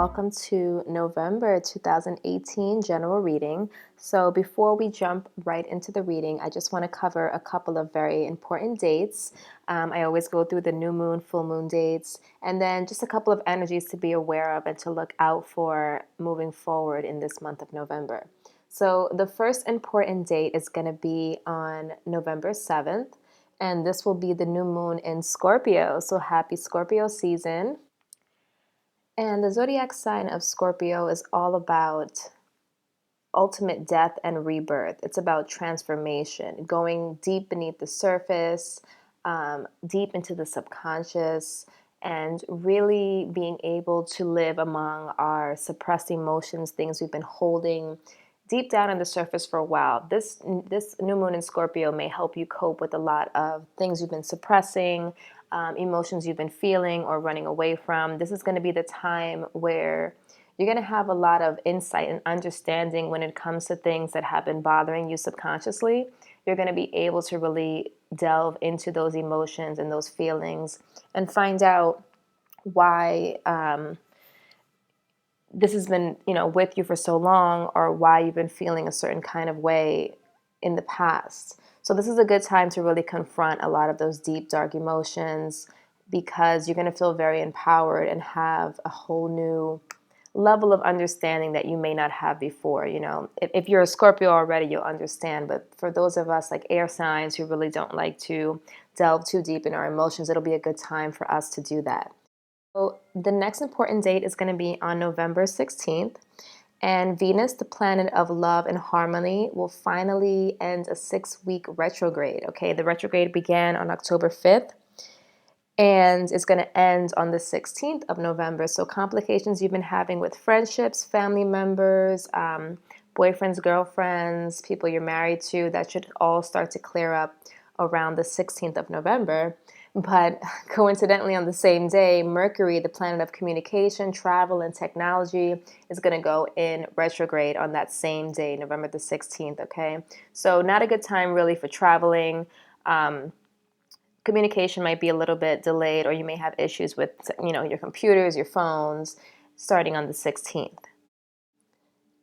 welcome to November 2018 general reading. So before we jump right into the reading, I just want to cover a couple of very important dates. I always go through the new moon, full moon dates, and then just a couple of energies to be aware of and to look out for moving forward in this month of November. So the first important date is going to be on November 7th, and this will be the new moon in Scorpio. So happy Scorpio season. And the zodiac sign of Scorpio is all about ultimate death and rebirth. It's about transformation, going deep beneath the surface, deep into the subconscious, and really being able to live among our suppressed emotions, things we've been holding deep down on the surface for a while. This new moon in Scorpio may help you cope with a lot of things you've been suppressing, emotions you've been feeling or running away from. This is going to be the time where you're going to have a lot of insight and understanding when it comes to things that have been bothering you subconsciously. You're going to be able to really delve into those emotions and those feelings and find out why this has been, with you for so long, or why you've been feeling a certain kind of way in the past. So this is a good time to really confront a lot of those deep, dark emotions, because you're going to feel very empowered and have a whole new level of understanding that you may not have before. If you're a Scorpio already, you'll understand. But for those of us like air signs who really don't like to delve too deep in our emotions, it'll be a good time for us to do that. So the next important date is going to be on November 16th, and Venus, the planet of love and harmony, will finally end a 6-week retrograde. Okay, the retrograde began on October 5th, and it's going to end on the 16th of November. So complications you've been having with friendships, family members, boyfriends, girlfriends, people you're married to, that should all start to clear up around the 16th of November. But coincidentally, on the same day, Mercury, the planet of communication, travel, and technology, is going to go in retrograde on that same day, November the 16th, okay? So not a good time really for traveling. Communication might be a little bit delayed, or you may have issues with, your computers, your phones, starting on the 16th.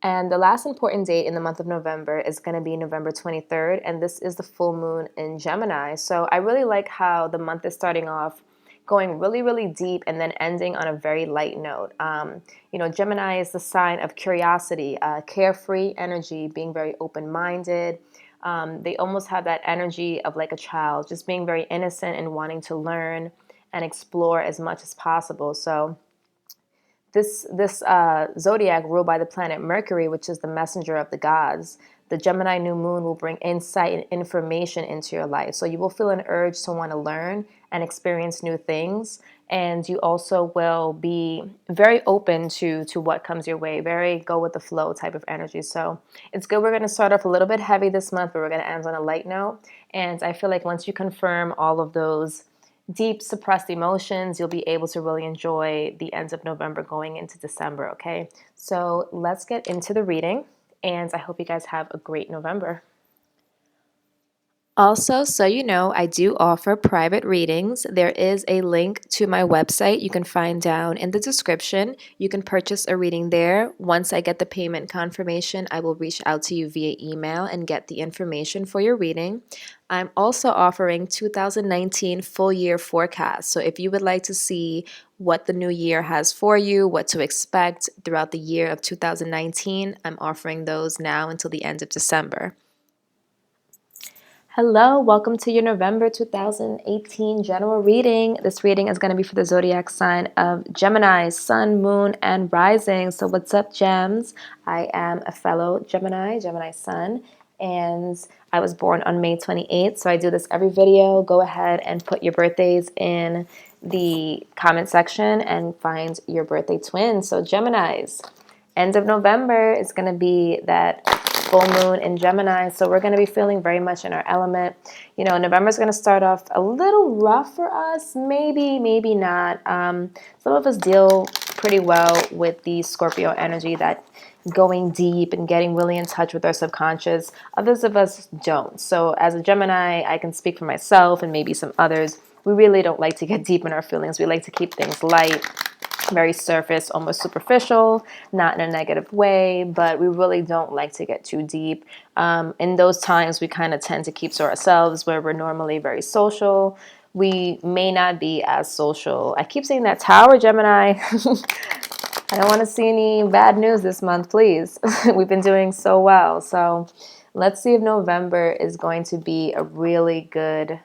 And the last important date in the month of November is going to be November 23rd, and this is the full moon in Gemini. So I really like how the month is starting off going really, really deep and then ending on a very light note. Gemini is the sign of curiosity, carefree energy, being very open-minded. They almost have that energy of like a child, just being very innocent and wanting to learn and explore as much as possible. So this zodiac ruled by the planet Mercury, which is the messenger of the gods, the Gemini new moon will bring insight and information into your life. So you will feel an urge to want to learn and experience new things. And you also will be very open to what comes your way, very go with the flow type of energy. So it's good. We're going to start off a little bit heavy this month, but we're going to end on a light note. And I feel like once you confirm all of those deep suppressed emotions, you'll be able to really enjoy the end of November going into December, okay? So let's get into the reading, and I hope you guys have a great November. Also, so you know, I do offer private readings. There is a link to my website you can find down in the description. You can purchase a reading there. Once I get the payment confirmation, I will reach out to you via email and get the information for your reading. I'm also offering 2019 full year forecast. So if you would like to see what the new year has for you, what to expect throughout the year of 2019, I'm offering those now until the end of December. Hello, welcome to your November 2018 general reading. This reading is going to be for the zodiac sign of Gemini, Sun, Moon, and Rising. So what's up, gems? I am a fellow Gemini Sun, and I was born on May 28th. So I do this every video. Go ahead and put your birthdays in the comment section and find your birthday twin. So Geminis, end of November is going to be that full moon in Gemini, so we're going to be feeling very much in our element. November is going to start off a little rough for us, maybe not. Some of us deal pretty well with the Scorpio energy, that going deep and getting really in touch with our subconscious. Others of us don't. So as a Gemini, I can speak for myself and maybe some others. We really don't like to get deep in our feelings. We like to keep things light. very surface, almost superficial, not in a negative way, but we really don't like to get too deep. In those times, we kind of tend to keep to ourselves where we're normally very social. We may not be as social. I keep saying that Tower, Gemini. I don't want to see any bad news this month, please. We've been doing so well. So let's see if November is going to be a really good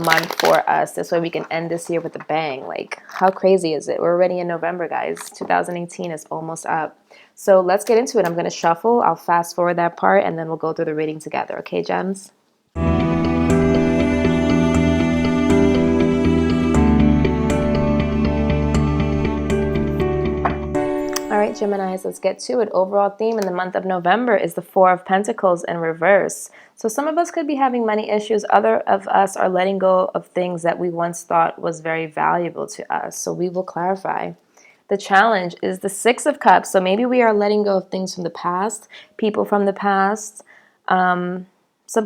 month for us. This way we can end this year with a bang. Like, how crazy is it? We're already in November, guys. 2018 is almost up. So let's get into it. I'm going to shuffle. I'll fast forward that part and then we'll go through the reading together. Okay, gems? All right, Geminis, let's get to it. Overall theme in the month of November is the Four of Pentacles in reverse. So some of us could be having money issues. Other of us are letting go of things that we once thought was very valuable to us. So we will clarify. The challenge is the Six of Cups. So maybe we are letting go of things from the past, people from the past, some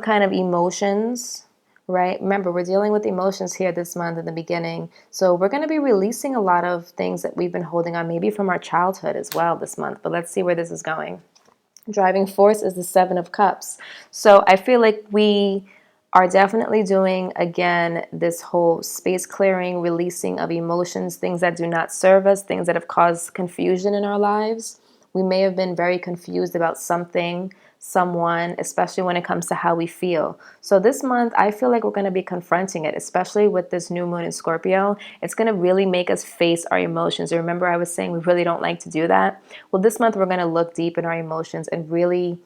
kind of emotions, right? Remember, we're dealing with emotions here this month in the beginning. So we're going to be releasing a lot of things that we've been holding on, maybe from our childhood as well this month. But let's see where this is going. Driving force is the Seven of Cups. So I feel like we are definitely doing, again, this whole space clearing, releasing of emotions, things that do not serve us, things that have caused confusion in our lives. We may have been very confused about something, someone, especially when it comes to how we feel. So this month, I feel like we're going to be confronting it, especially with this new moon in Scorpio. It's going to really make us face our emotions. Remember, I was saying we really don't like to do that. Well, this month, we're going to look deep in our emotions and really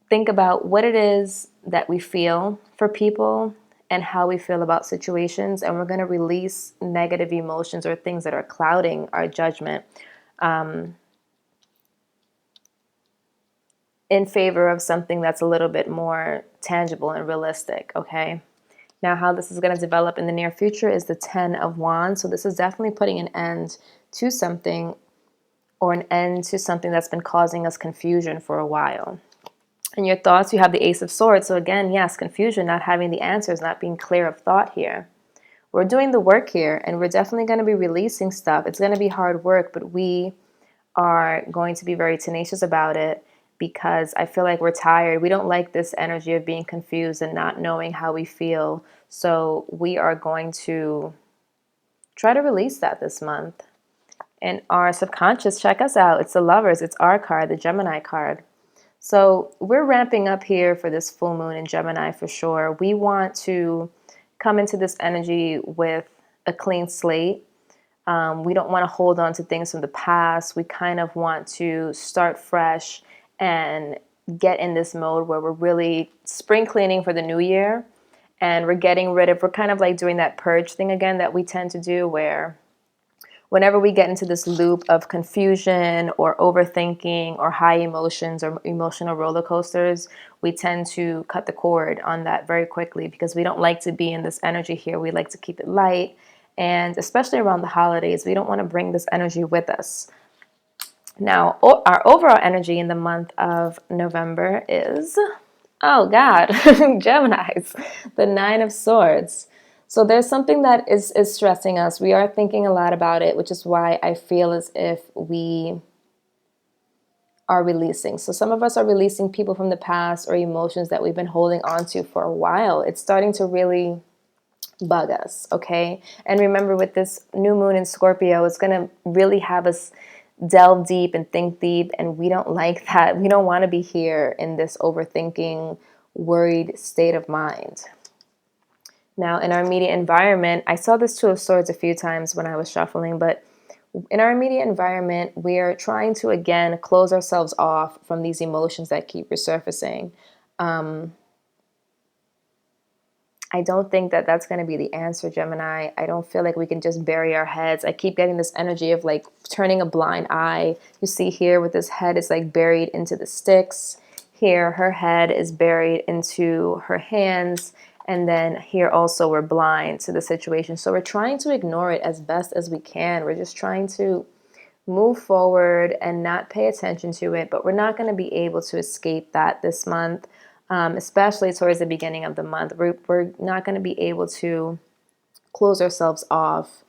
think about what it is that we feel for people and how we feel about situations. And we're going to release negative emotions or things that are clouding our judgment in favor of something that's a little bit more tangible and realistic, okay? Now, how this is going to develop in the near future is the Ten of Wands. So this is definitely putting an end to something, or an end to something that's been causing us confusion for a while. In your thoughts, you have the Ace of Swords. So again, yes, confusion, not having the answers, not being clear of thought here. We're doing the work here, and we're definitely going to be releasing stuff. It's going to be hard work, but we are going to be very tenacious about it, because I feel like we're tired. We don't like this energy of being confused and not knowing how we feel. So we are going to try to release that this month. And our subconscious, check us out. It's the Lovers. It's our card, the Gemini card. So we're ramping up here for this full moon in Gemini for sure. We want to come into this energy with a clean slate. We don't want to hold on to things from the past. We kind of want to start fresh and get in this mode where we're really spring cleaning for the new year. And we're getting rid of, we're kind of like doing that purge thing again that we tend to do, where whenever we get into this loop of confusion or overthinking or high emotions or emotional roller coasters, we tend to cut the cord on that very quickly, because we don't like to be in this energy here. We like to keep it light. And especially around the holidays, we don't want to bring this energy with us. Now, our overall energy in the month of November is, oh God, Geminis, the Nine of Swords. So there's something that is stressing us. We are thinking a lot about it, which is why I feel as if we are releasing. So some of us are releasing people from the past or emotions that we've been holding on to for a while. It's starting to really bug us, okay? And remember, with this new moon in Scorpio, it's going to really have us delve deep and think deep, and we don't like that. We don't want to be here in this overthinking, worried state of mind. Now, in our immediate environment, I saw this Two of Swords a few times when I was shuffling, but in our immediate environment, we are trying to, again, close ourselves off from these emotions that keep resurfacing. I don't think that that's going to be the answer, Gemini. I don't feel like we can just bury our heads. I keep getting this energy of like turning a blind eye. You see here with this head, it's like buried into the sticks. Here, her head is buried into her hands. And then here also, we're blind to the situation. So we're trying to ignore it as best as we can. We're just trying to move forward and not pay attention to it. But we're not going to be able to escape that this month. Especially towards the beginning of the month. We're not going to be able to close ourselves off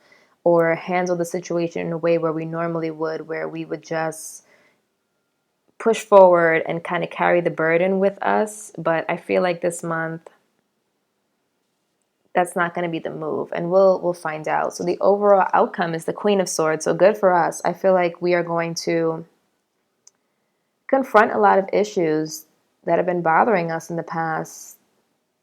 or handle the situation in a way where we normally would, where we would just push forward and kind of carry the burden with us. But I feel like this month, that's not going to be the move, and we'll find out. So the overall outcome is the Queen of Swords. So good for us. I feel like we are going to confront a lot of issues that have been bothering us in the past.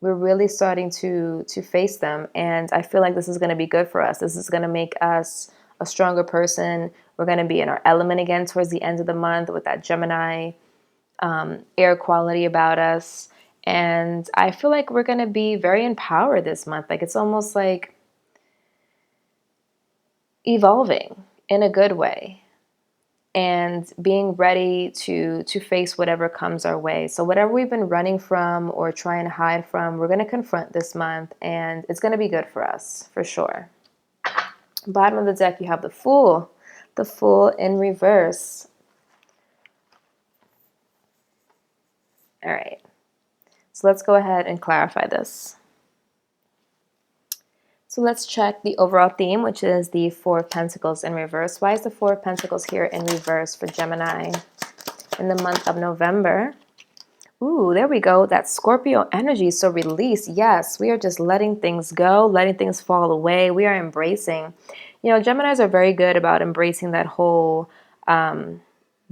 We're really starting to face them, and I feel like this is going to be good for us. This is going to make us a stronger person. We're going to be in our element again towards the end of the month with that Gemini air quality about us. And I feel like we're going to be very empowered this month. Like it's almost like evolving in a good way and being ready to face whatever comes our way. So whatever we've been running from or trying to hide from, we're going to confront this month, and it's going to be good for us for sure. Bottom of the deck, you have the Fool in reverse. All right. So let's go ahead and clarify this. So let's check the overall theme, which is the Four of Pentacles in reverse. Why is the Four of Pentacles here in reverse for Gemini in the month of November? Ooh, there we go. That Scorpio energy. So release. Yes, we are just letting things go, letting things fall away. We are embracing. You know, Geminis are very good about embracing that whole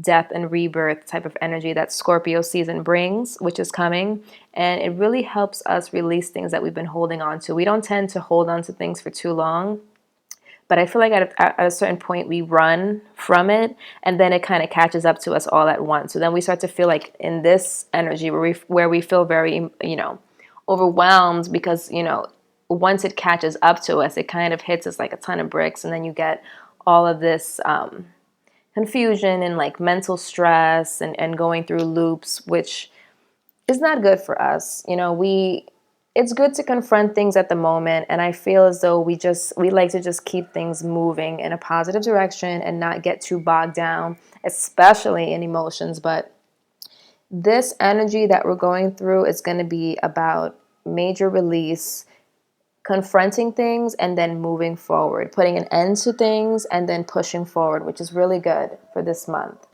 death and rebirth type of energy that Scorpio season brings, which is coming. And it really helps us release things that we've been holding on to. We don't tend to hold on to things for too long. But I feel like at a certain point we run from it, and then it kind of catches up to us all at once. So then we start to feel like in this energy where we feel very, overwhelmed because, once it catches up to us, it kind of hits us like a ton of bricks, and then you get all of this confusion and like mental stress and going through loops, which is not good for us. It's good to confront things at the moment, and I feel as though we like to just keep things moving in a positive direction and not get too bogged down, especially in emotions. But this energy that we're going through is going to be about major release, confronting things, and then moving forward, putting an end to things, and then pushing forward, which is really good for this month.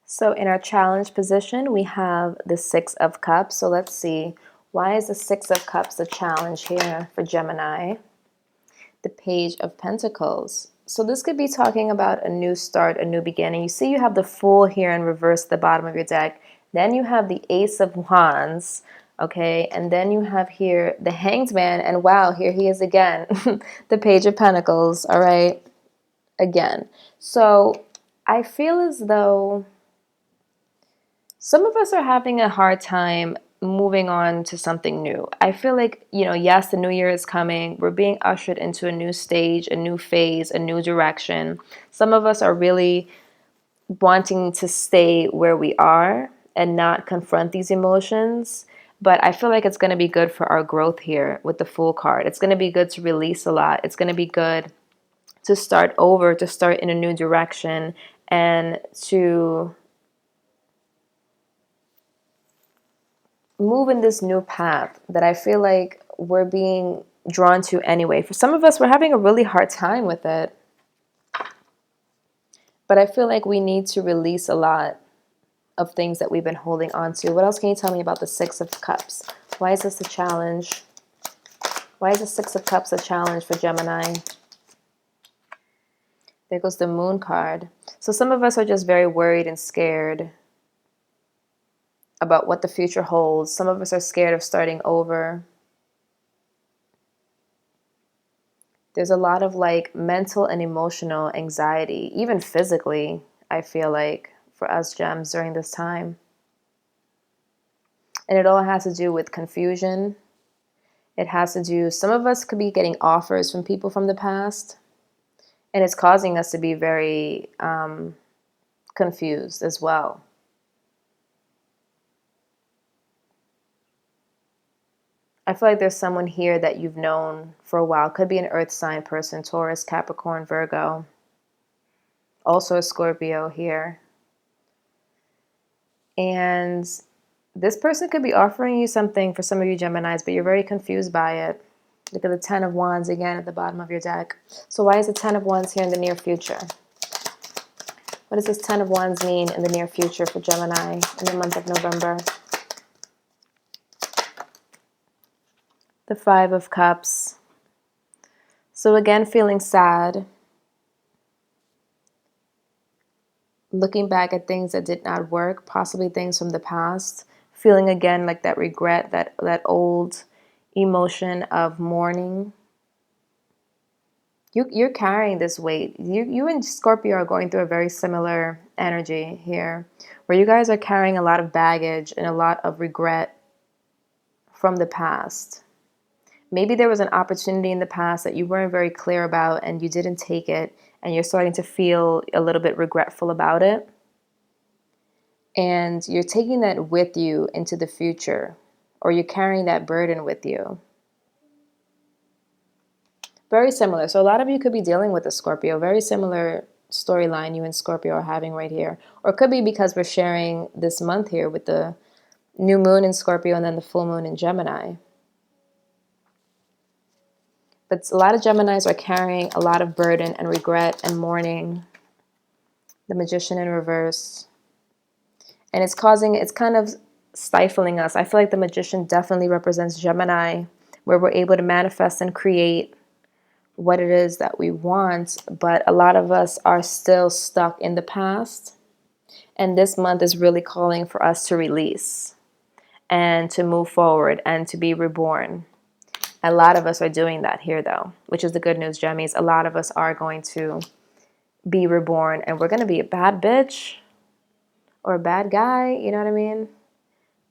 So in our challenge position, we have the Six of Cups. So let's see, why is the Six of Cups a challenge here for Gemini? The Page of Pentacles. So this could be talking about a new start, a new beginning. You see you have the Fool here in reverse at the bottom of your deck. Then you have the Ace of Wands, okay? And then you have here the Hanged Man, and wow, here he is again, the Page of Pentacles, all right? Again. So I feel as though some of us are having a hard time moving on to something new. I feel like, yes, the new year is coming. We're being ushered into a new stage, a new phase, a new direction. Some of us are really wanting to stay where we are and not confront these emotions. But I feel like it's going to be good for our growth here with the Fool card. It's going to be good to release a lot. It's going to be good to start over, to start in a new direction, and to move in this new path that I feel like we're being drawn to anyway. For some of us, we're having a really hard time with it. But I feel like we need to release a lot of things that we've been holding on to. What else can you tell me about the Six of Cups? Why is this a challenge? Why is the Six of Cups a challenge for Gemini? There goes the Moon card. So some of us are just very worried and scared about what the future holds. Some of us are scared of starting over. There's a lot of like mental and emotional anxiety, even physically, I feel like, for us gems during this time. And it all has to do with confusion. It has to do, some of us could be getting offers from people from the past, and it's causing us to be very confused as well. I feel like there's someone here that you've known for a while. Could be an earth sign person, Taurus, Capricorn, Virgo. Also a Scorpio here. And this person could be offering you something for some of you Geminis, but you're very confused by it. Look at the Ten of Wands again at the bottom of your deck. So why is the Ten of Wands here in the near future? What does this Ten of Wands mean in the near future for Gemini in the month of November? The Five of Cups. So again, feeling sad. Looking back at things that did not work, possibly things from the past. Feeling again like that regret, that old emotion of mourning. You're carrying this weight. You and Scorpio are going through a very similar energy here, where you guys are carrying a lot of baggage and a lot of regret from the past. Maybe there was an opportunity in the past that you weren't very clear about and you didn't take it, and you're starting to feel a little bit regretful about it. And you're taking that with you into the future, or you're carrying that burden with you. Very similar. So a lot of you could be dealing with a Scorpio. Very similar storyline you and Scorpio are having right here. Or it could be because we're sharing this month here with the new moon in Scorpio and then the full moon in Gemini. But a lot of Geminis are carrying a lot of burden and regret and mourning. The Magician in reverse. And it's kind of stifling us. I feel like the Magician definitely represents Gemini, where we're able to manifest and create what it is that we want, but a lot of us are still stuck in the past. And this month is really calling for us to release and to move forward and to be reborn. A lot of us are doing that here, though, which is the good news, Gemmies. A lot of us are going to be reborn, and we're going to be a bad bitch or a bad guy, you know what I mean?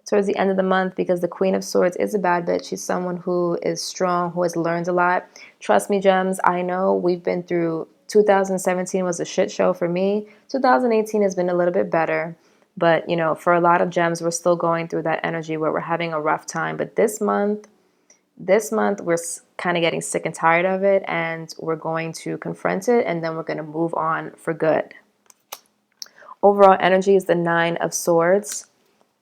Towards the end of the month, because the Queen of Swords is a bad bitch. She's someone who is strong, who has learned a lot. Trust me, gems, I know we've been through 2017 was a shit show for me. 2018 has been a little bit better. But, you know, for a lot of gems, we're still going through that energy where we're having a rough time. But this month we're kind of getting sick and tired of it, and we're going to confront it, and then we're going to move on for good. Overall energy is the Nine of Swords.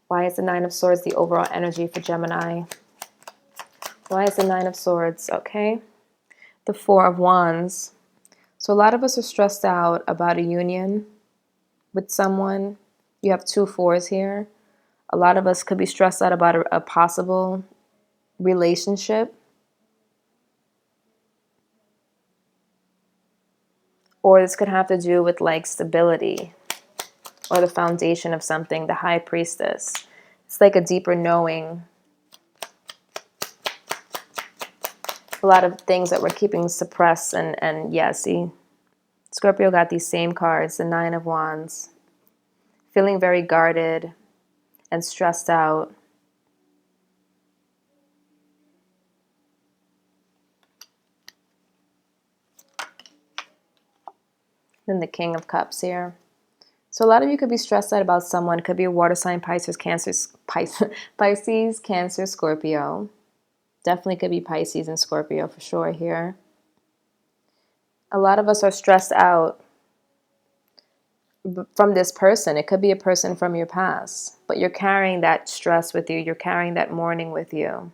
Why is the Nine of Swords the overall energy for Gemini? Why is the Nine of Swords? Okay. The Four of Wands. So a lot of us are stressed out about a union with someone. You have two fours here. A lot of us could be stressed out about a possible relationship. Or this could have to do with like stability or the foundation of something, the High Priestess. It's like a deeper knowing. A lot of things that we're keeping suppressed, and yeah, see, Scorpio got these same cards, the Nine of Wands. Feeling very guarded and stressed out. Then the King of Cups here. So a lot of you could be stressed out about someone. Could be a water sign, Pisces, Cancer, Scorpio. Definitely could be Pisces and Scorpio for sure here. A lot of us are stressed out from this person. It could be a person from your past, but you're carrying that stress with you. You're carrying that mourning with you.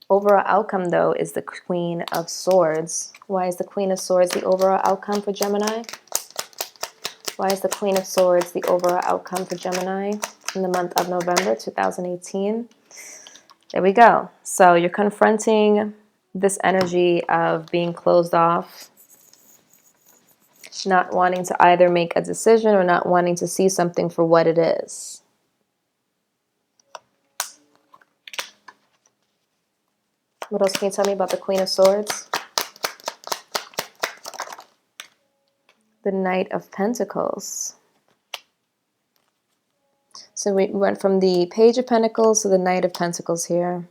Overall outcome, though, is the Queen of Swords. Why is the Queen of Swords the overall outcome for Gemini? Why is the Queen of Swords the overall outcome for Gemini in the month of November 2018? There we go. So you're confronting this energy of being closed off, not wanting to either make a decision or not wanting to see something for what it is. What else can you tell me about the Queen of Swords? The Knight of Pentacles. So we went from the Page of Pentacles to the Knight of Pentacles here.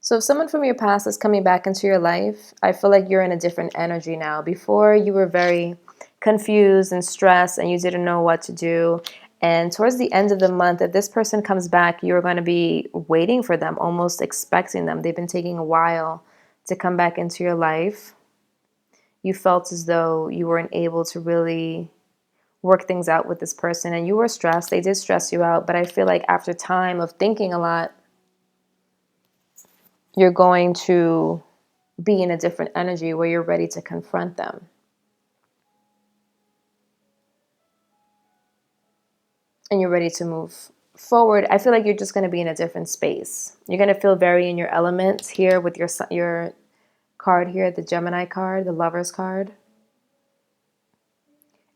So if someone from your past is coming back into your life, I feel like you're in a different energy now. Before, you were very confused and stressed and you didn't know what to do. And towards the end of the month, if this person comes back, you're going to be waiting for them, almost expecting them. They've been taking a while to come back into your life. You felt as though you weren't able to really work things out with this person, and you were stressed. They did stress you out, but I feel like after time of thinking a lot, you're going to be in a different energy where you're ready to confront them. And you're ready to move forward. I feel like you're just going to be in a different space. You're going to feel very in your element here with your card here, the Gemini card, the Lover's card.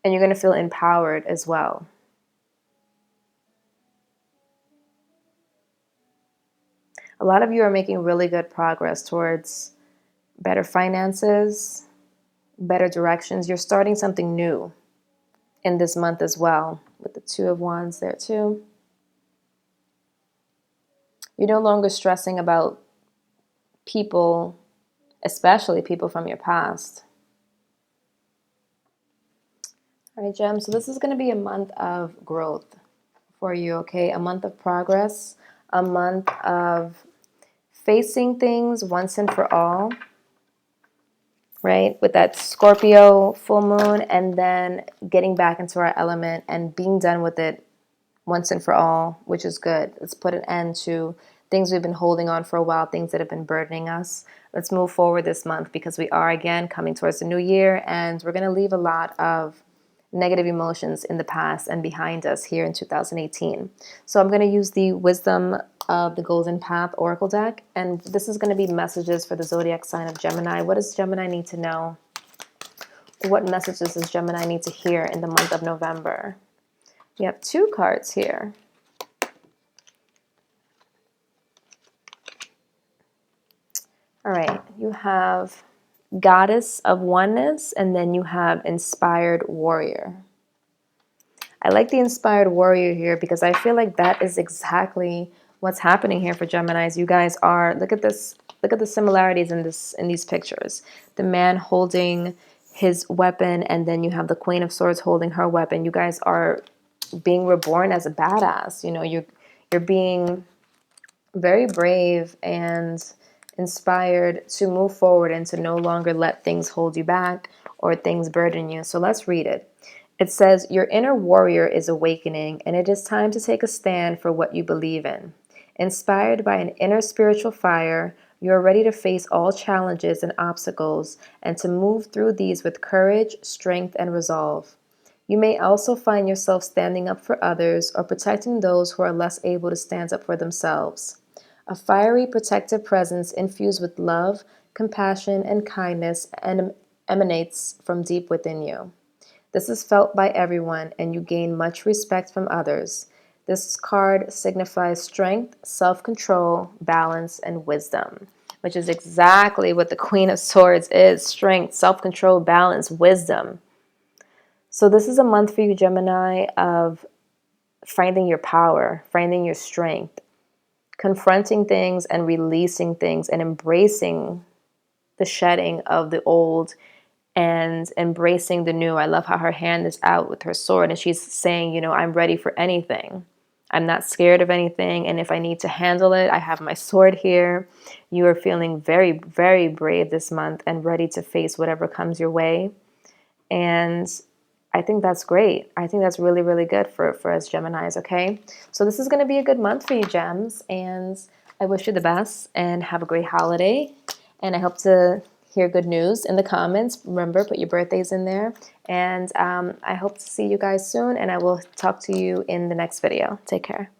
And you're going to feel empowered as well. A lot of you are making really good progress towards better finances, better directions. You're starting something new in this month as well, with the Two of Wands there too. You're no longer stressing about people, especially people from your past. All right, Gem, so this is going to be a month of growth for you, okay? A month of progress, a month of facing things once and for all, right? With that Scorpio full moon, and then getting back into our element and being done with it once and for all, which is good. Let's put an end to things we've been holding on for a while, things that have been burdening us. Let's move forward this month because we are again coming towards the new year, and we're going to leave a lot of negative emotions in the past and behind us here in 2018. So I'm going to use the Wisdom of the Golden Path Oracle deck, and this is going to be messages for the zodiac sign of Gemini. What does Gemini need to know? What messages does Gemini need to hear in the month of November? We have two cards here. All right, you have Goddess of Oneness, and then you have Inspired Warrior. I like the Inspired Warrior here because I feel like that is exactly what's happening here for Geminis. You guys are, look at this, look at the similarities in these pictures. The man holding his weapon, and then you have the Queen of Swords holding her weapon. You guys are being reborn as a badass. You know, you're being very brave and inspired to move forward and to no longer let things hold you back or things burden you. So let's read it. It says, your inner warrior is awakening, and it is time to take a stand for what you believe in. Inspired by an inner spiritual fire, you are ready to face all challenges and obstacles and to move through these with courage, strength, and resolve. You may also find yourself standing up for others or protecting those who are less able to stand up for themselves. A fiery, protective presence infused with love, compassion, and kindness emanates from deep within you. This is felt by everyone, and you gain much respect from others. This card signifies strength, self-control, balance, and wisdom, which is exactly what the Queen of Swords is: strength, self-control, balance, wisdom. So this is a month for you, Gemini, of finding your power, finding your strength, confronting things and releasing things, and embracing the shedding of the old and embracing the new. I love how her hand is out with her sword and she's saying, you know, I'm ready for anything. I'm not scared of anything. And if I need to handle it, I have my sword here. You are feeling very, very brave this month and ready to face whatever comes your way. And I think that's great. I think that's really, really good for us Geminis, okay? So this is going to be a good month for you, Gems. And I wish you the best and have a great holiday. And I hope to hear good news in the comments. Remember, put your birthdays in there. And I hope to see you guys soon. And I will talk to you in the next video. Take care.